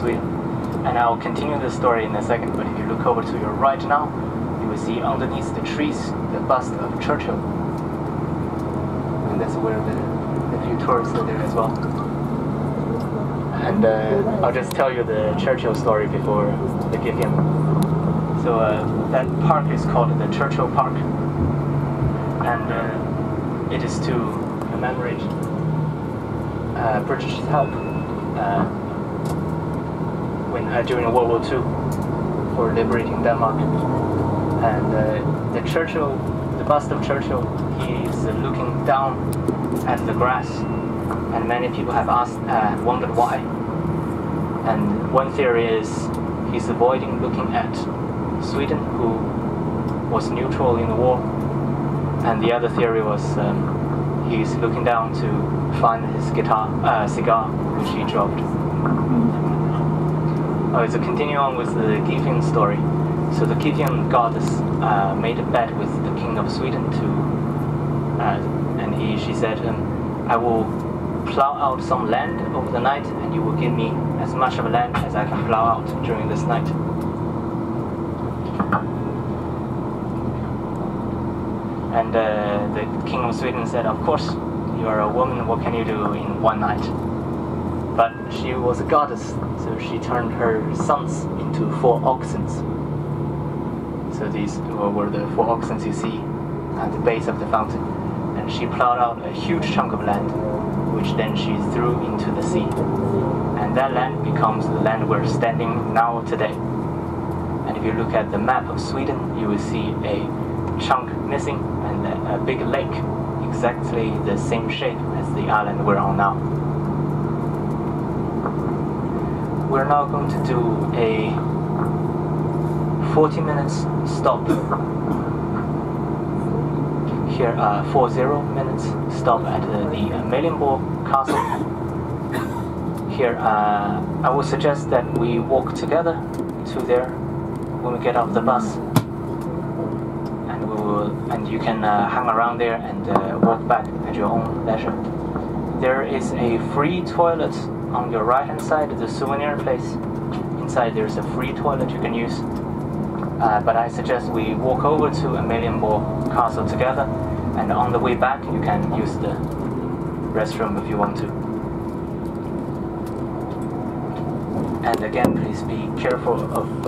Sweden. And I'll continue the story in a second, but if you look over to your right now, you will see underneath the trees the bust of Churchill. And that's where the few tourists are there as well. And I'll just tell you the Churchill story before the Gideon. So that park is called the Churchill Park, and it is to commemorate British help during World War II for liberating Denmark. And the bust of Churchill, he is looking down at the grass, and many people have wondered why. And one theory is he's avoiding looking at Sweden, who was neutral in the war, and the other theory was he's looking down to find his cigar, which he dropped. So continue on with the Gideon story. So the Gideon goddess made a bet with the king of Sweden and she said, I will plow out some land over the night, and you will give me as much of land as I can plow out during this night. And the king of Sweden said, of course, you are a woman, what can you do in one night? But she was a goddess, so she turned her sons into 4 oxen. So these were the 4 oxen you see at the base of the fountain. And she plowed out a huge chunk of land, which then she threw into the sea. And that land becomes the land we're standing now today. And if you look at the map of Sweden, you will see a chunk missing and a big lake, exactly the same shape as the island we're on now. We're now going to do a 40 minutes stop here, 40 minutes stop at the Amalienborg Castle. Here, I would suggest that we walk together to there when we get off the bus, and you can hang around there and walk back at your own leisure. There is a free toilet on your right hand side, the souvenir place. Inside there's a free toilet you can use. But I suggest we walk over to Amalienborg Castle together, and on the way back you can use the restroom if you want to. And again, please be careful of